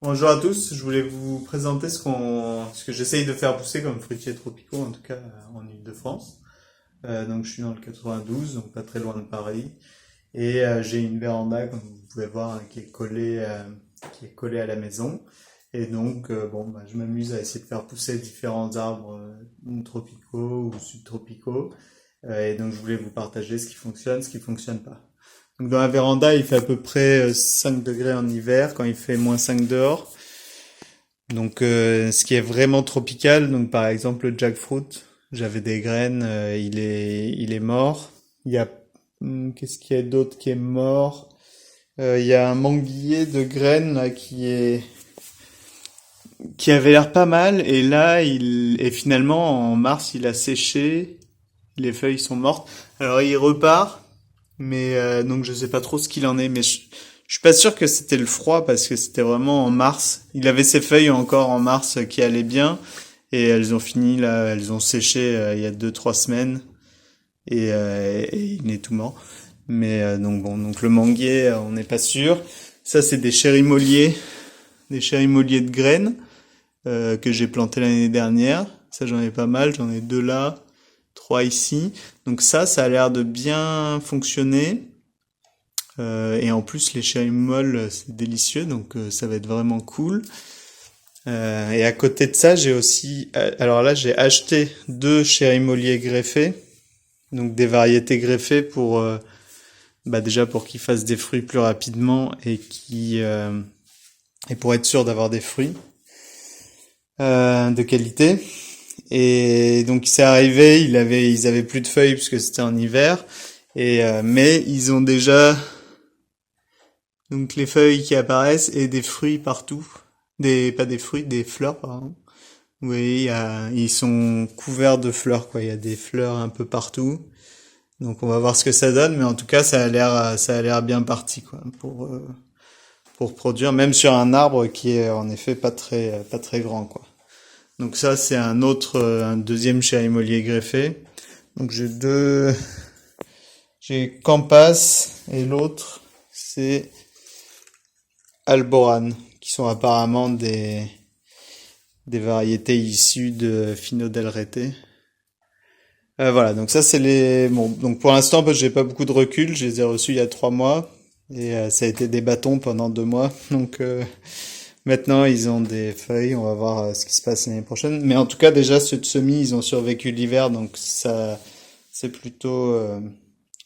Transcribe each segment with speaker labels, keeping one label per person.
Speaker 1: Bonjour à tous, je voulais vous présenter ce que j'essaye de faire pousser comme fruitiers tropicaux, en tout cas en Île-de-France. Donc je suis dans le 92, donc pas très loin de Paris, et j'ai une véranda, comme vous pouvez voir, qui est collée à la maison. Et donc je m'amuse à essayer de faire pousser différents arbres tropicaux ou subtropicaux. Et donc je voulais vous partager ce qui fonctionne pas. Donc dans la véranda, il fait à peu près 5 degrés en hiver quand il fait -5 dehors. Donc ce qui est vraiment tropical, donc par exemple le jackfruit, j'avais des graines, il est mort. Il y a qu'est-ce qu'il y a d'autre qui est mort? Il y a un manguier de graines là qui avait l'air pas mal et là il et finalement en mars il a séché, les feuilles sont mortes. Alors il repart, mais donc je sais pas trop ce qu'il en est, mais je suis pas sûr que c'était le froid parce que c'était vraiment en mars. Il avait ses feuilles encore en mars qui allaient bien et elles ont fini là, elles ont séché il y a 2, 3 semaines et il est tout mort. Mais donc le manguier, on n'est pas sûr. Ça c'est des chérymoliers de graines que j'ai planté l'année dernière. Ça j'en ai pas mal, j'en ai 2 là, 3 ici. Donc ça a l'air de bien fonctionner. Et en plus, les cherry molles, c'est délicieux, donc ça va être vraiment cool. Et à côté de ça, j'ai aussi... alors là, j'ai acheté 2 cherry-molliers greffés, donc des variétés greffées pour... déjà pour qu'ils fassent des fruits plus rapidement et pour être sûr d'avoir des fruits de qualité. Et donc c'est arrivé, ils avaient plus de feuilles puisque c'était en hiver, mais ils ont déjà... Donc les feuilles qui apparaissent et des fruits partout. Pas des fruits, des fleurs, pardon. Oui, ils sont couverts de fleurs, quoi. Il y a des fleurs un peu partout. Donc on va voir ce que ça donne, mais en tout cas ça a l'air bien parti, quoi, pour produire, même sur un arbre qui est en effet pas très grand, quoi. Donc ça c'est un deuxième chérymolier greffé. Donc j'ai Campas et l'autre c'est Alboran, qui sont apparemment des variétés issues de Fino del Rete. Voilà, donc ça c'est les... Bon, donc pour l'instant, j'ai pas beaucoup de recul, je les ai reçus il y a 3 mois, et ça a été des bâtons pendant 2 mois, donc maintenant ils ont des feuilles, on va voir ce qui se passe l'année prochaine. Mais en tout cas, déjà, ceux de semis, ils ont survécu l'hiver, donc ça, c'est plutôt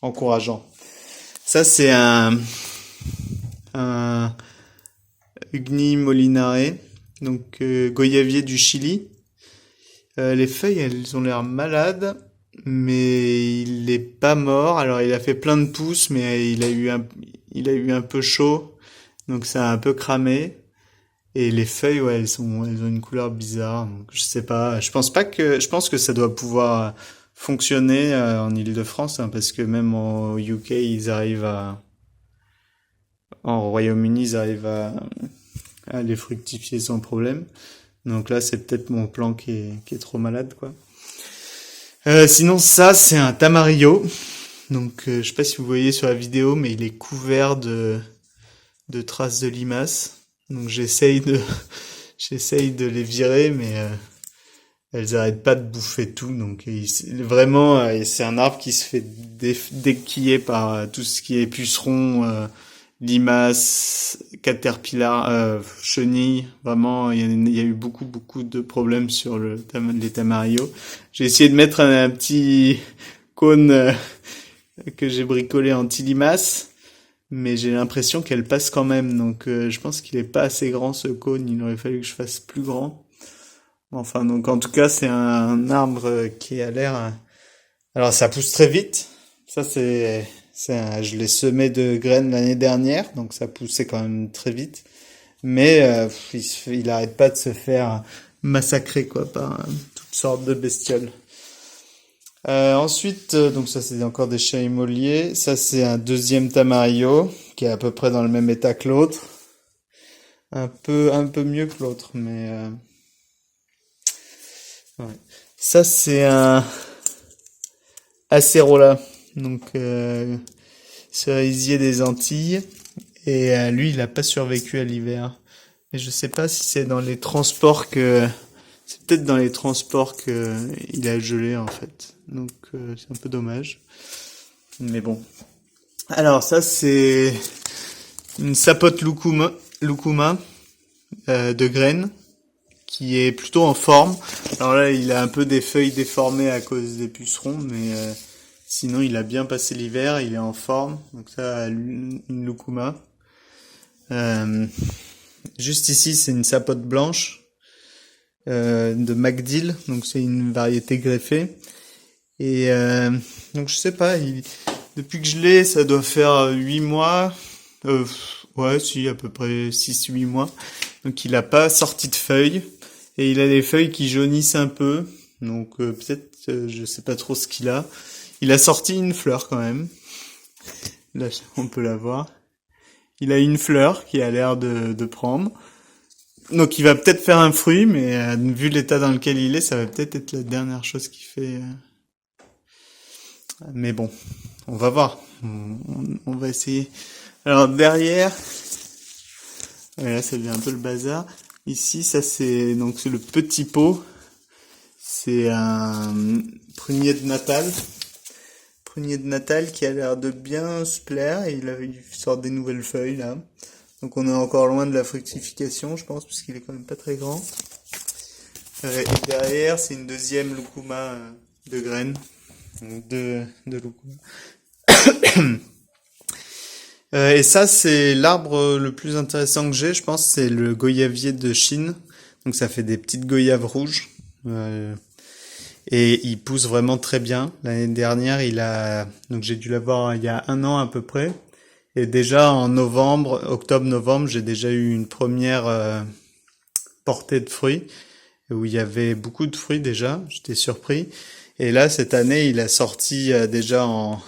Speaker 1: encourageant. Ça c'est un Ugni molinare, donc goyavier du Chili. Les feuilles, elles ont l'air malades, mais il est pas mort. Alors il a fait plein de pousses, mais il a eu un peu chaud, donc ça a un peu cramé. Et les feuilles, ouais, elles ont une couleur bizarre. Donc je sais pas. Je pense que ça doit pouvoir fonctionner en Île-de-France, hein, parce que même au UK, en Royaume-Uni, ils arrivent à les fructifier sans problème. Donc là, c'est peut-être mon plan qui est trop malade, quoi. Sinon, ça, c'est un tamarillo. Donc, je sais pas si vous voyez sur la vidéo, mais il est couvert de traces de limaces. Donc, j'essaye de les virer, mais elles arrêtent pas de bouffer tout. Donc, vraiment, c'est un arbre qui se fait déquiller par tout ce qui est puceron, limaces, caterpillar, chenilles. Vraiment, il y a eu beaucoup de problèmes sur les tamarillos. J'ai essayé de mettre un petit cône que j'ai bricolé anti-limaces, mais j'ai l'impression qu'elle passe quand même. Donc, je pense qu'il est pas assez grand ce cône. Il aurait fallu que je fasse plus grand. Enfin, donc en tout cas, c'est un arbre qui a l'air. Alors, ça pousse très vite. Ça, je l'ai semé de graines l'année dernière, donc ça poussait quand même très vite. Mais il arrête pas de se faire massacrer, quoi, par toutes sortes de bestioles. Ensuite, donc ça c'est encore des chérymoliers. Ça c'est un deuxième tamarillo qui est à peu près dans le même état que l'autre. Un peu mieux que l'autre, mais ouais. Ça c'est un acerola, donc cerisier des Antilles. Et lui, il a pas survécu à l'hiver. Et je sais pas si c'est dans les transports que... C'est peut-être dans les transports que il a gelé en fait. Donc c'est un peu dommage. Mais bon. Alors ça c'est une sapote lucuma de graines qui est plutôt en forme. Alors là il a un peu des feuilles déformées à cause des pucerons, mais sinon il a bien passé l'hiver, il est en forme. Donc ça une lucuma. Euh, Juste ici c'est une sapote blanche de MacDill, donc c'est une variété greffée. Et donc je sais pas, depuis que je l'ai, ça doit faire 8 mois. Ouais, si, à peu près 6-8 mois. Donc il a pas sorti de feuilles. Et il a des feuilles qui jaunissent un peu. Donc peut-être, je sais pas trop ce qu'il a. Il a sorti une fleur quand même. Là, on peut la voir. Il a une fleur qui a l'air de prendre. Donc il va peut-être faire un fruit, mais vu l'état dans lequel il est, ça va peut-être être la dernière chose qu'il fait. Mais bon, on va voir. On va essayer. Alors derrière, là ça devient un peu le bazar. Ici, ça c'est le petit pot. C'est un prunier de Natal. Prunier de Natal qui a l'air de bien se plaire. Et il sort des nouvelles feuilles là. Donc on est encore loin de la fructification, je pense, parce qu'il est quand même pas très grand. Et derrière, c'est une deuxième lucuma de graines. Donc de lucuma. Et ça, c'est l'arbre le plus intéressant que j'ai, je pense, c'est le goyavier de Chine. Donc ça fait des petites goyaves rouges. Et il pousse vraiment très bien. L'année dernière, donc j'ai dû l'avoir il y a 1 an à peu près. Et déjà en octobre-novembre, j'ai déjà eu une première portée de fruits où il y avait beaucoup de fruits déjà. J'étais surpris. Et là, cette année, il a sorti déjà en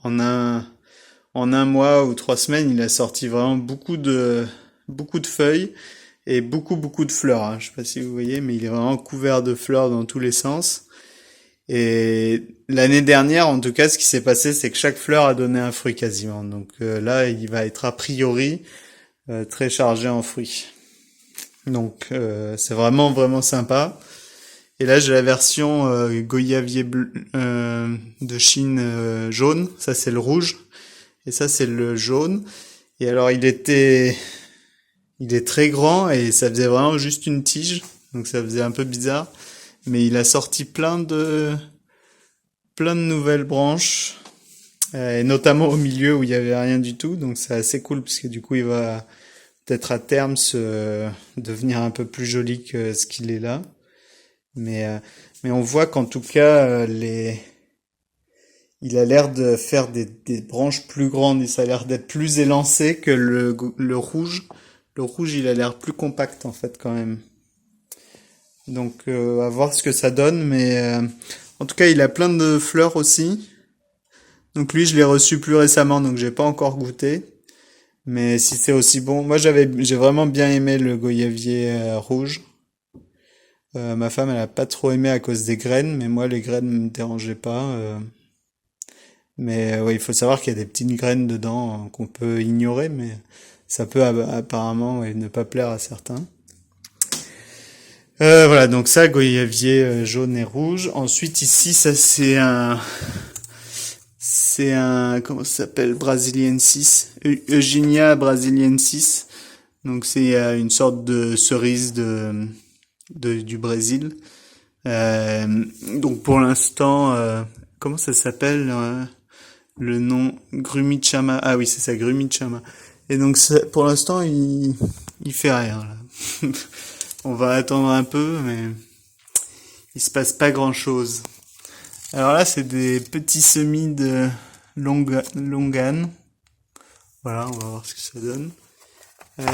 Speaker 1: un mois ou 3 semaines, il a sorti vraiment beaucoup de feuilles et beaucoup de fleurs. Hein. Je sais pas si vous voyez, mais il est vraiment couvert de fleurs dans tous les sens. Et l'année dernière, en tout cas, ce qui s'est passé, c'est que chaque fleur a donné un fruit quasiment. Donc là, il va être a priori très chargé en fruits. Donc c'est vraiment sympa. Et là, j'ai la version goyavier de Chine jaune. Ça, c'est le rouge. Et ça, c'est le jaune. Et alors, il est très grand et ça faisait vraiment juste une tige. Donc ça faisait un peu bizarre. Mais il a sorti plein de nouvelles branches. Et notamment au milieu où il y avait rien du tout. Donc c'est assez cool parce que du coup, il va peut-être à terme devenir un peu plus joli que ce qu'il est là. Mais on voit qu'en tout cas, il a l'air de faire des branches plus grandes et ça a l'air d'être plus élancé que le rouge. Le rouge, il a l'air plus compact en fait quand même. Donc à voir ce que ça donne, mais en tout cas, il a plein de fleurs aussi. Donc lui, je l'ai reçu plus récemment, donc j'ai pas encore goûté. Mais si c'est aussi bon, moi j'ai vraiment bien aimé le goyavier rouge. Ma femme, elle a pas trop aimé à cause des graines, mais moi les graines me dérangeaient pas. Mais ouais, il faut savoir qu'il y a des petites graines dedans qu'on peut ignorer, mais ça peut apparemment ouais, ne pas plaire à certains. Voilà, donc ça, goyavier jaune et rouge. Ensuite, ici, ça comment ça s'appelle, brasiliensis, Eugenia brasiliensis. Donc c'est une sorte de cerise du Brésil. Donc pour l'instant, comment ça s'appelle le nom Grumichama. Ah oui, c'est ça, Grumichama. Et donc pour l'instant, il fait rien là. On va attendre un peu, mais il se passe pas grand-chose. Alors là, c'est des petits semis de longan. Voilà, on va voir ce que ça donne.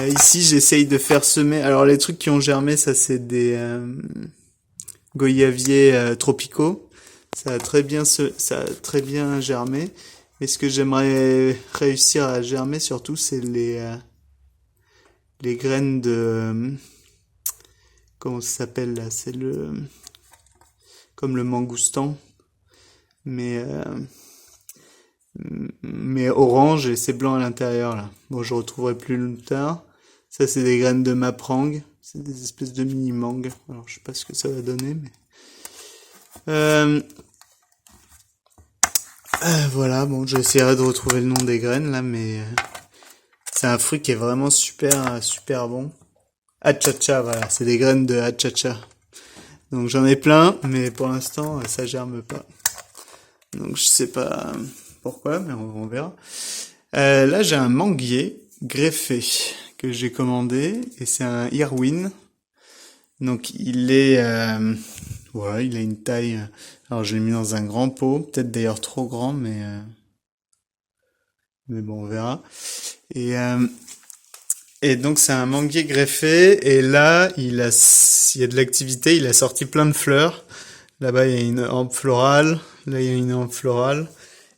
Speaker 1: Ici, j'essaye de faire semer. Alors les trucs qui ont germé, ça c'est des goyaviers tropicaux. Ça a très bien germé. Mais ce que j'aimerais réussir à germer surtout, c'est les graines de comment ça s'appelle là? C'est comme le mangoustan, mais orange et c'est blanc à l'intérieur là. Bon, je retrouverai plus tard. Ça, c'est des graines de maprang. C'est des espèces de mini mangues. Alors, je sais pas ce que ça va donner, mais... voilà, bon, j'essaierai de retrouver le nom des graines, là, mais... c'est un fruit qui est vraiment super bon. Achacha, voilà, c'est des graines de achacha. Donc j'en ai plein, mais pour l'instant, ça germe pas. Donc je sais pas pourquoi, mais on verra. Là, j'ai un manguier greffé que j'ai commandé, et c'est un Irwin. Donc il est... voilà, il a une taille... alors je l'ai mis dans un grand pot, peut-être d'ailleurs trop grand, mais bon, on verra. Et donc c'est un manguier greffé, et là il y a de l'activité, il a sorti plein de fleurs. Là-bas il y a une hampe florale, là il y a une hampe florale,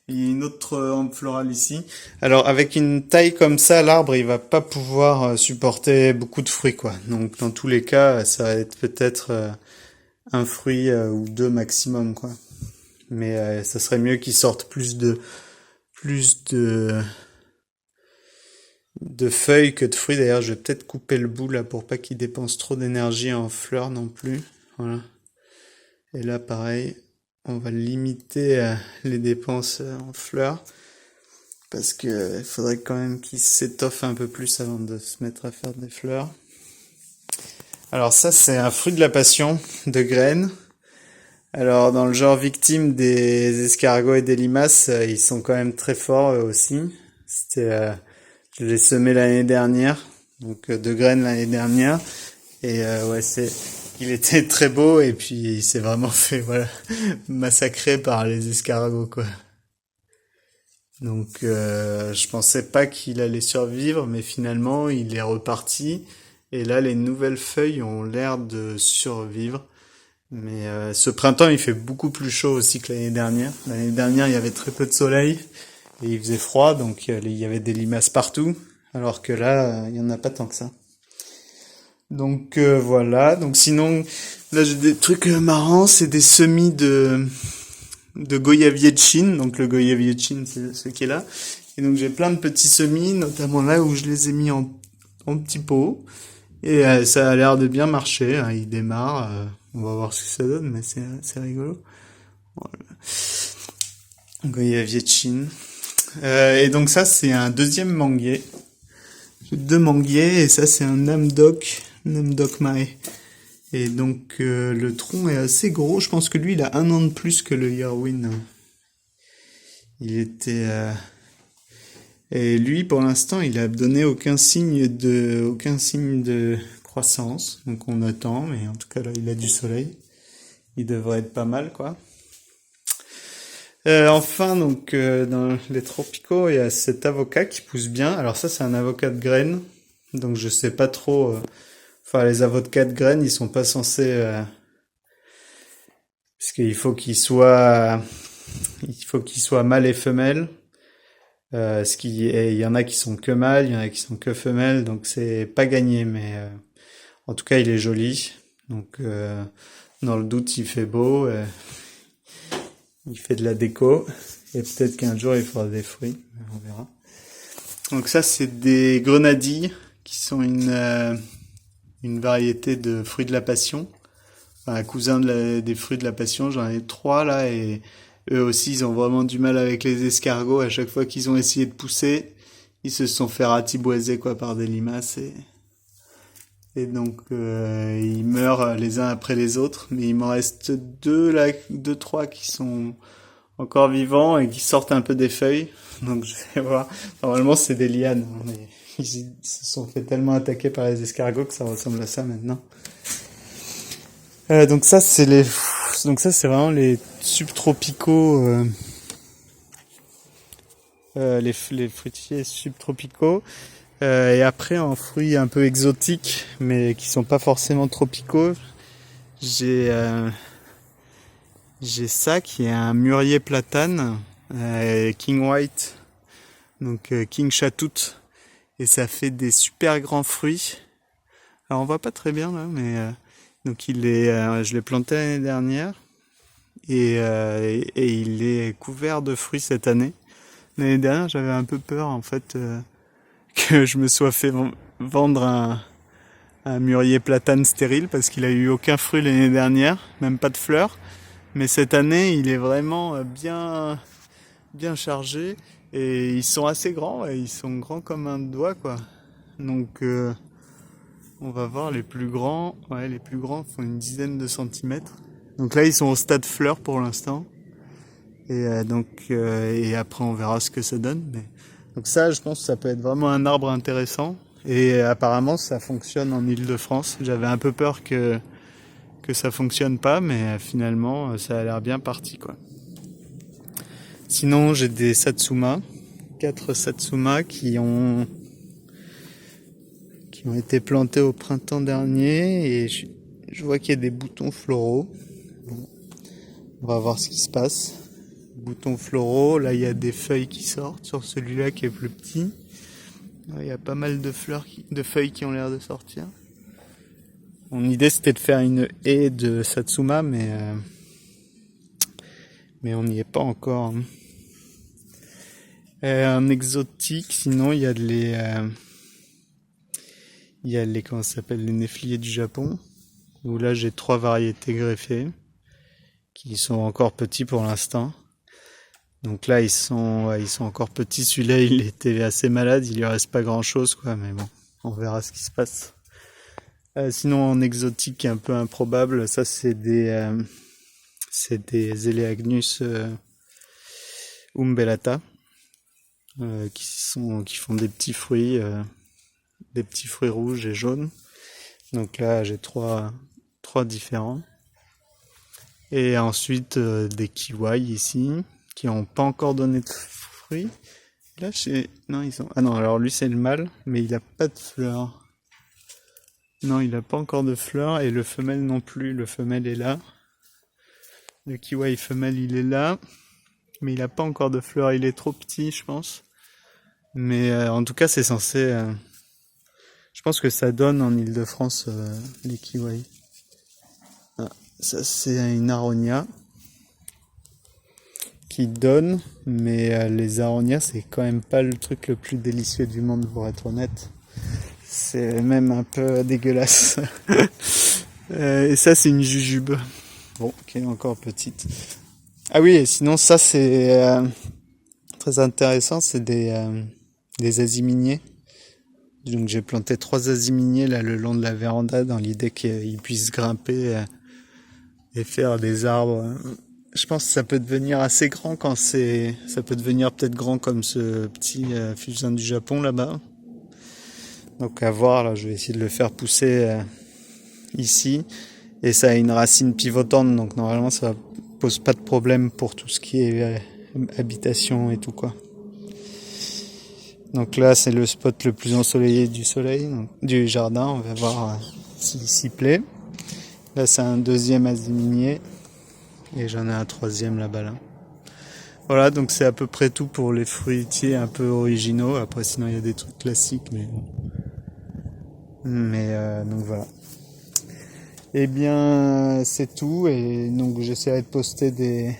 Speaker 1: il y a une autre hampe florale ici. Alors avec une taille comme ça, l'arbre il va pas pouvoir supporter beaucoup de fruits quoi. Donc dans tous les cas, ça va être peut-être un fruit ou deux maximum quoi. Mais ça serait mieux qu'il sorte plus de feuilles que de fruits. D'ailleurs, je vais peut-être couper le bout là pour pas qu'il dépense trop d'énergie en fleurs non plus. Voilà. Et là, pareil, on va limiter les dépenses en fleurs parce que il faudrait quand même qu'il s'étoffe un peu plus avant de se mettre à faire des fleurs. Alors ça, c'est un fruit de la passion de graines. Alors dans le genre victime des escargots et des limaces, ils sont quand même très forts eux aussi. Je l'ai semé l'année dernière, donc de graines l'année dernière, et ouais il était très beau et puis il s'est vraiment fait voilà massacrer par les escargots quoi. Donc je pensais pas qu'il allait survivre, mais finalement il est reparti et là les nouvelles feuilles ont l'air de survivre. Mais ce printemps il fait beaucoup plus chaud aussi que l'année dernière. L'année dernière il y avait très peu de soleil. Et il faisait froid, donc il y avait des limaces partout, alors que là, il y en a pas tant que ça. Donc voilà, donc sinon, là j'ai des trucs marrants, c'est des semis de goyavier de Chine, donc le goyavier de Chine c'est ce qui est là. Et donc j'ai plein de petits semis, notamment là où je les ai mis en petits pots, et ça a l'air de bien marcher, hein, il démarre, on va voir ce que ça donne, mais c'est rigolo. Voilà. Goyavier de Chine. Et donc ça c'est un deuxième manguier. J'ai deux manguiers et ça c'est un Namdok Mai. Et donc le tronc est assez gros. Je pense que lui il a 1 an de plus que le Irwin. Il était et lui pour l'instant il a donné aucun signe de croissance. Donc on attend, mais en tout cas là il a du soleil. Il devrait être pas mal quoi. Enfin, donc dans les tropicaux, il y a cet avocat qui pousse bien. Alors ça, c'est un avocat de graines. Donc je sais pas trop. Enfin, les avocats de graines, ils sont pas censés. Parce qu'il faut qu'ils soient, mâles et femelles. Et il y en a qui sont que mâles, il y en a qui sont que femelles. Donc c'est pas gagné, mais en tout cas, il est joli. Donc dans le doute, il fait beau. Il fait de la déco, et peut-être qu'un jour il fera des fruits, on verra. Donc ça c'est des grenadilles, qui sont une variété de fruits de la passion. Enfin, un cousin des fruits de la passion, j'en ai 3 là, et eux aussi ils ont vraiment du mal avec les escargots. À chaque fois qu'ils ont essayé de pousser, ils se sont fait ratiboiser quoi par des limaces, et donc ils meurent les uns après les autres, mais il m'en reste 2, 3 qui sont encore vivants et qui sortent un peu des feuilles. Donc je vais voir. Normalement c'est des lianes, hein, mais ils se sont fait tellement attaquer par les escargots que ça ressemble à ça maintenant. Donc ça c'est vraiment les subtropicaux, les fruitiers subtropicaux. Et après, en fruits un peu exotiques, mais qui sont pas forcément tropicaux, j'ai ça qui est un mûrier platane, King White, donc King Chatout, et ça fait des super grands fruits. Alors on voit pas très bien là, mais donc je l'ai planté l'année dernière, et il est couvert de fruits cette année. L'année dernière, j'avais un peu peur en fait. Que je me sois fait vendre un mûrier platane stérile parce qu'il a eu aucun fruit l'année dernière, même pas de fleurs. Mais cette année, il est vraiment bien chargé et ils sont assez grands, ouais, ils sont grands comme un doigt quoi. Donc on va voir les plus grands. Ouais, les plus grands font une dizaine de centimètres. Donc là, ils sont au stade fleur pour l'instant. Et après, on verra ce que ça donne. Donc ça, je pense que ça peut être vraiment un arbre intéressant. Et apparemment, ça fonctionne en Île-de-France. J'avais un peu peur que ça fonctionne pas, mais finalement, ça a l'air bien parti, quoi. Sinon, j'ai des Satsuma. 4 Satsuma qui ont été plantés au printemps dernier et je vois qu'il y a des boutons floraux. Bon, on va voir ce qui se passe. Boutons floraux, là il y a des feuilles qui sortent sur celui-là qui est plus petit. Là, il y a pas mal de feuilles qui ont l'air de sortir. Mon idée c'était de faire une haie de Satsuma, mais on n'y est pas encore. En exotique, sinon il y a comment ça s'appelle, les néfliers du Japon, où là j'ai 3 variétés greffées, qui sont encore petits pour l'instant. Donc là ils sont encore petits, celui-là il était assez malade, il lui reste pas grand chose quoi, mais bon, on verra ce qui se passe. Sinon en exotique un peu improbable, ça c'est des Eleagnus umbellata, qui font des petits fruits rouges et jaunes. Donc là j'ai trois différents. Et ensuite des kiwai ici, qui n'ont pas encore donné de fruits. Là non, alors lui c'est le mâle, mais il a pas de fleurs. Non, il a pas encore de fleurs, et le femelle non plus, le femelle est là. Le kiwai femelle il est là, mais il a pas encore de fleurs, il est trop petit je pense. Mais en tout cas c'est censé... je pense que ça donne en Île-de-France les kiwai. Ah, ça c'est une aronia qui donne, mais les aronias c'est quand même pas le truc le plus délicieux du monde pour être honnête. C'est même un peu dégueulasse. Et ça c'est une jujube. Bon, qui est encore petite. Ah oui, et sinon ça c'est très intéressant, c'est des aziminiers. Donc j'ai planté 3 aziminiers là le long de la véranda dans l'idée qu'ils puissent grimper et faire des arbres. Je pense que ça peut devenir assez grand ça peut devenir peut-être grand comme ce petit fusain du Japon là-bas. Donc à voir, là je vais essayer de le faire pousser ici. Et ça a une racine pivotante, donc normalement ça pose pas de problème pour tout ce qui est habitation et tout quoi. Donc là c'est le spot le plus ensoleillé du jardin, on va voir s'il s'y plaît. Là c'est un 2e aziminier et j'en ai un 3e là-bas là. Voilà, donc c'est à peu près tout pour les fruitiers un peu originaux. Après sinon il y a des trucs classiques, mais donc voilà. Eh bien c'est tout, et donc j'essaierai de poster des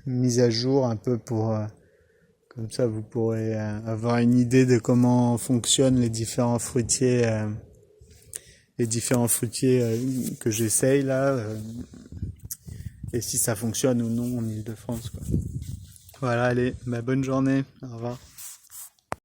Speaker 1: mises à jour un peu pour... comme ça, vous pourrez avoir une idée de comment fonctionnent les différents fruitiers que j'essaye là, et si ça fonctionne ou non en Île-de-France, quoi. Voilà, allez, bonne journée, au revoir.